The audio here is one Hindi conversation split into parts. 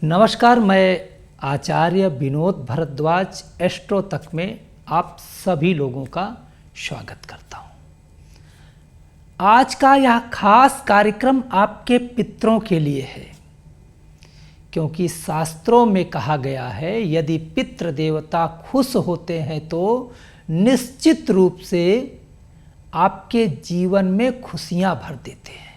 नमस्कार, मैं आचार्य विनोद भारद्वाज एस्ट्रो तक में आप सभी लोगों का स्वागत करता हूं। आज का यह खास कार्यक्रम आपके पितरों के लिए है, क्योंकि शास्त्रों में कहा गया है यदि पितृ देवता खुश होते हैं तो निश्चित रूप से आपके जीवन में खुशियां भर देते हैं।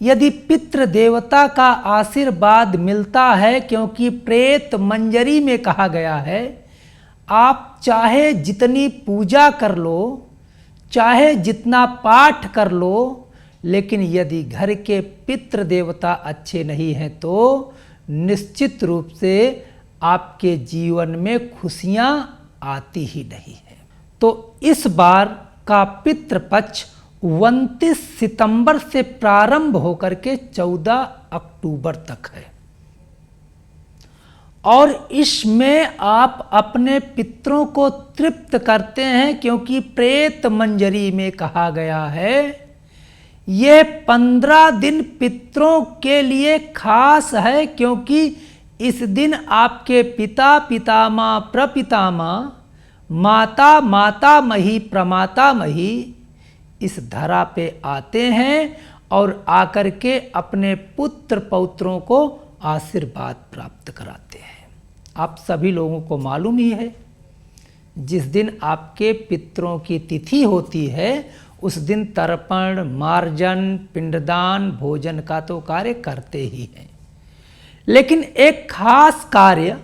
यदि पितृ देवता का आशीर्वाद मिलता है, क्योंकि प्रेत मंजरी में कहा गया है आप चाहे जितनी पूजा कर लो, चाहे जितना पाठ कर लो, लेकिन यदि घर के पितृ देवता अच्छे नहीं हैं तो निश्चित रूप से आपके जीवन में खुशियां आती ही नहीं है। तो इस बार का पितृपक्ष 29 सितंबर से प्रारंभ होकर के 14 अक्टूबर तक है और इसमें आप अपने पितरों को तृप्त करते हैं, क्योंकि प्रेत मंजरी में कहा गया है ये 15 दिन पितरों के लिए खास है, क्योंकि इस दिन आपके पिता, पितामह, प्रपितामह, माता, मातामही, प्रमातामही इस धरा पे आते हैं और आकर के अपने पुत्र पौत्रों को आशीर्वाद प्राप्त कराते हैं। आप सभी लोगों को मालूम ही है, जिस दिन आपके पितरों की तिथि होती है उस दिन तर्पण, मार्जन, पिंडदान, भोजन का तो कार्य करते ही हैं, लेकिन एक खास कार्य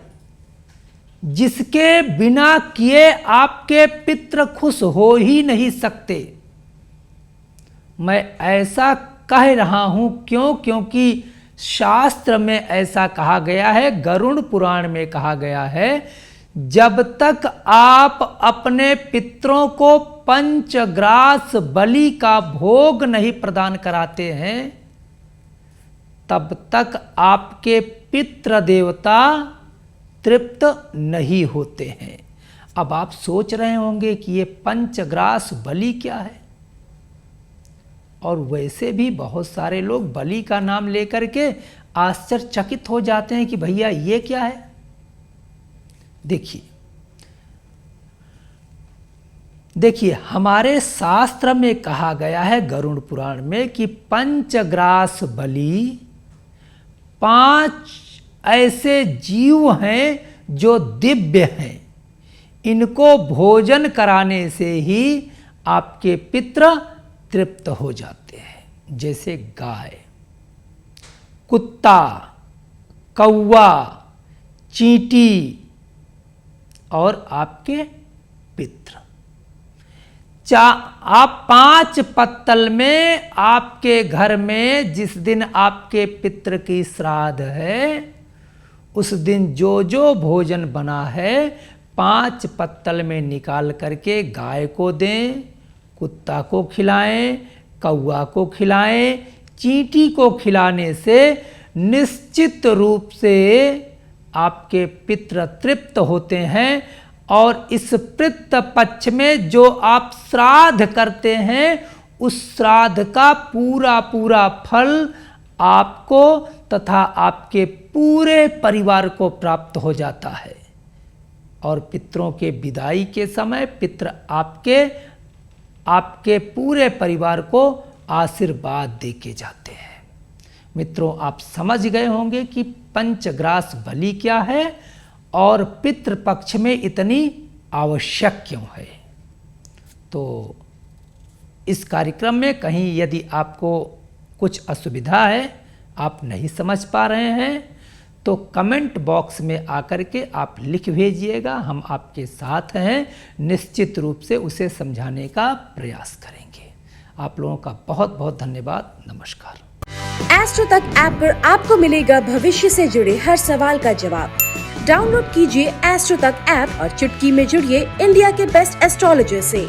जिसके बिना किए आपके पितृ खुश हो ही नहीं सकते। मैं ऐसा कह रहा हूं क्योंकि शास्त्र में ऐसा कहा गया है, गरुड़ पुराण में कहा गया है, जब तक आप अपने पितरों को पंचग्रास बलि का भोग नहीं प्रदान कराते हैं तब तक आपके पितृ देवता तृप्त नहीं होते हैं। अब आप सोच रहे होंगे कि ये पंचग्रास बलि क्या है, और वैसे भी बहुत सारे लोग बलि का नाम लेकर के आश्चर्यचकित हो जाते हैं कि भैया ये क्या है। देखिए हमारे शास्त्र में कहा गया है गरुड़ पुराण में कि पंचग्रास बलि 5 ऐसे जीव हैं जो दिव्य हैं, इनको भोजन कराने से ही आपके पितृ तृप्त हो जाते हैं। जैसे गाय, कुत्ता, कौवा, चींटी और आपके पितृ। आप 5 पत्तल में आपके घर में जिस दिन आपके पितृ की श्राद्ध है उस दिन जो जो भोजन बना है 5 पत्तल में निकाल करके गाय को दें, कुत्ता को खिलाएं, कौवा को खिलाएं, चींटी को खिलाने से निश्चित रूप से आपके पितृ तृप्त होते हैं। और इस पितृ पक्ष में जो आप श्राद्ध करते हैं उस श्राद्ध का पूरा फल आपको तथा आपके पूरे परिवार को प्राप्त हो जाता है। और पितरों के विदाई के समय पितृ आपके पूरे परिवार को आशीर्वाद दे के जाते हैं। मित्रों, आप समझ गए होंगे कि पंचग्रास बलि क्या है और पितृपक्ष में इतनी आवश्यक क्यों है। तो इस कार्यक्रम में कहीं यदि आपको कुछ असुविधा है, आप नहीं समझ पा रहे हैं, तो कमेंट बॉक्स में आकर के आप लिख भेजिएगा, हम आपके साथ हैं, निश्चित रूप से उसे समझाने का प्रयास करेंगे। आप लोगों का बहुत बहुत धन्यवाद। नमस्कार। एस्ट्रो तक ऐप पर आपको मिलेगा भविष्य से जुड़े हर सवाल का जवाब। डाउनलोड कीजिए एस्ट्रो तक ऐप और चुटकी में जुड़िए इंडिया के बेस्ट एस्ट्रोलॉजर से।